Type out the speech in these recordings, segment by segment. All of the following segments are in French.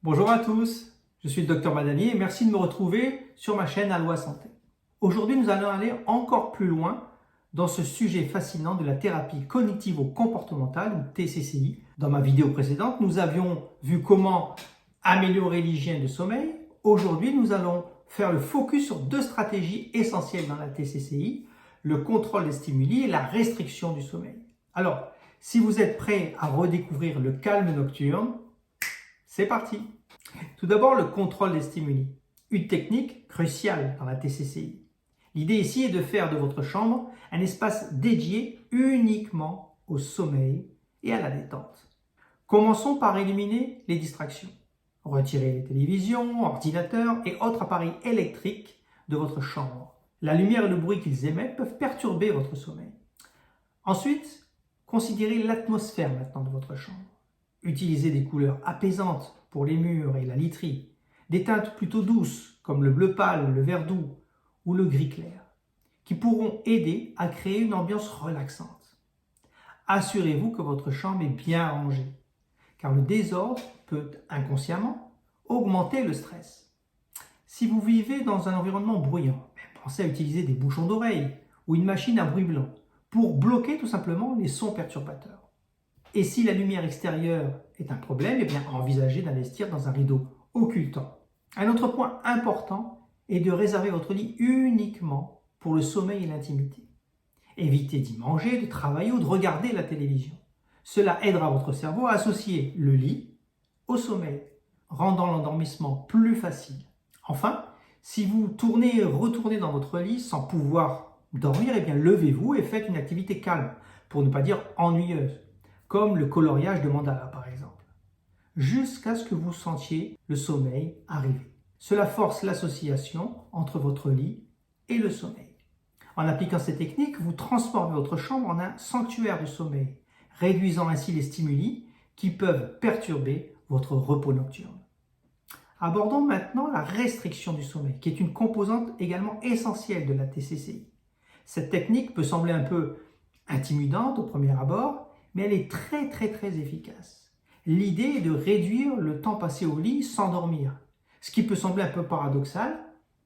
Bonjour à tous, je suis le Dr Madani et merci de me retrouver sur ma chaîne Aloha Santé. Aujourd'hui, nous allons aller encore plus loin dans ce sujet fascinant de la thérapie cognitivo-comportementale ou TCCI. Dans ma vidéo précédente, nous avions vu comment améliorer l'hygiène de sommeil. Aujourd'hui, nous allons faire le focus sur deux stratégies essentielles dans la TCCI, le contrôle des stimuli et la restriction du sommeil. Alors, si vous êtes prêts à redécouvrir le calme nocturne, c'est parti! Tout d'abord, le contrôle des stimuli, une technique cruciale dans la TCCI. L'idée ici est de faire de votre chambre un espace dédié uniquement au sommeil et à la détente. Commençons par éliminer les distractions. Retirez les télévisions, ordinateurs et autres appareils électriques de votre chambre. La lumière et le bruit qu'ils émettent peuvent perturber votre sommeil. Ensuite, considérez l'atmosphère maintenant de votre chambre. Utilisez des couleurs apaisantes pour les murs et la literie, des teintes plutôt douces comme le bleu pâle, le vert doux ou le gris clair, qui pourront aider à créer une ambiance relaxante. Assurez-vous que votre chambre est bien rangée, car le désordre peut inconsciemment augmenter le stress. Si vous vivez dans un environnement bruyant, pensez à utiliser des bouchons d'oreilles ou une machine à bruit blanc pour bloquer tout simplement les sons perturbateurs. Et si la lumière extérieure est un problème, eh bien envisagez d'investir dans un rideau occultant. Un autre point important est de réserver votre lit uniquement pour le sommeil et l'intimité. Évitez d'y manger, de travailler ou de regarder la télévision. Cela aidera votre cerveau à associer le lit au sommeil, rendant l'endormissement plus facile. Enfin, si vous tournez et retournez dans votre lit sans pouvoir dormir, eh bien levez-vous et faites une activité calme, pour ne pas dire ennuyeuse, comme le coloriage de mandala par exemple, jusqu'à ce que vous sentiez le sommeil arriver. Cela force l'association entre votre lit et le sommeil. En appliquant ces techniques, vous transformez votre chambre en un sanctuaire de sommeil, réduisant ainsi les stimuli qui peuvent perturber votre repos nocturne. Abordons maintenant la restriction du sommeil, qui est une composante également essentielle de la TCCI. Cette technique peut sembler un peu intimidante au premier abord, mais elle est très efficace. L'idée est de réduire le temps passé au lit sans dormir, ce qui peut sembler un peu paradoxal,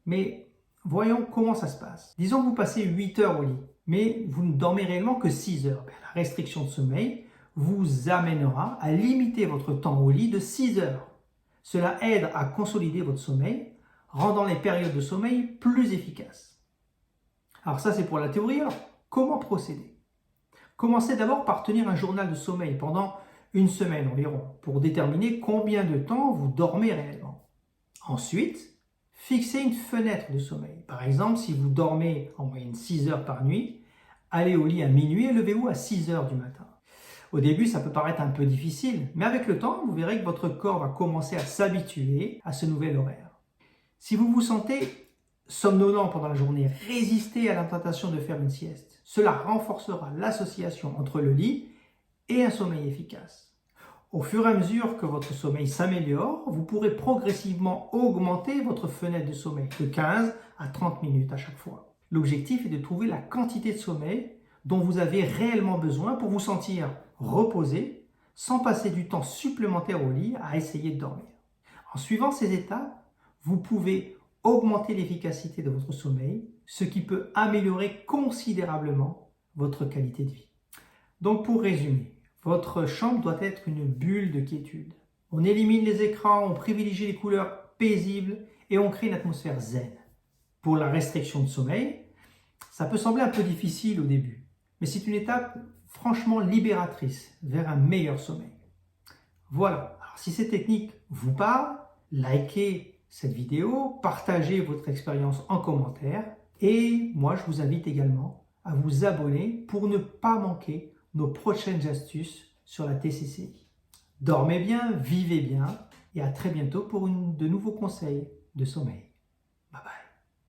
mais voyons comment ça se passe. Disons que vous passez 8 heures au lit, mais vous ne dormez réellement que 6 heures. La restriction de sommeil vous amènera à limiter votre temps au lit de 6 heures. Cela aide à consolider votre sommeil, rendant les périodes de sommeil plus efficaces. Alors ça c'est pour la théorie, alors comment procéder ? Commencez d'abord par tenir un journal de sommeil pendant une semaine environ pour déterminer combien de temps vous dormez réellement. Ensuite, fixez une fenêtre de sommeil. Par exemple, si vous dormez en moyenne 6 heures par nuit, allez au lit à minuit et levez-vous à 6 heures du matin. Au début, ça peut paraître un peu difficile, mais avec le temps, vous verrez que votre corps va commencer à s'habituer à ce nouvel horaire. Si vous vous sentez somnolent pendant la journée, résistez à la tentation de faire une sieste. Cela renforcera l'association entre le lit et un sommeil efficace. Au fur et à mesure que votre sommeil s'améliore, vous pourrez progressivement augmenter votre fenêtre de sommeil de 15 à 30 minutes à chaque fois. L'objectif est de trouver la quantité de sommeil dont vous avez réellement besoin pour vous sentir reposé sans passer du temps supplémentaire au lit à essayer de dormir. En suivant ces étapes, vous pouvez augmenter l'efficacité de votre sommeil, ce qui peut améliorer considérablement votre qualité de vie. Donc pour résumer, votre chambre doit être une bulle de quiétude. On élimine les écrans, on privilégie les couleurs paisibles et on crée une atmosphère zen. Pour la restriction de sommeil, ça peut sembler un peu difficile au début, mais c'est une étape franchement libératrice vers un meilleur sommeil. Voilà, alors si ces techniques vous parlent, likez cette vidéo, partagez votre expérience en commentaire et moi je vous invite également à vous abonner pour ne pas manquer nos prochaines astuces sur la TCCI. Dormez bien, vivez bien et à très bientôt pour de nouveaux conseils de sommeil.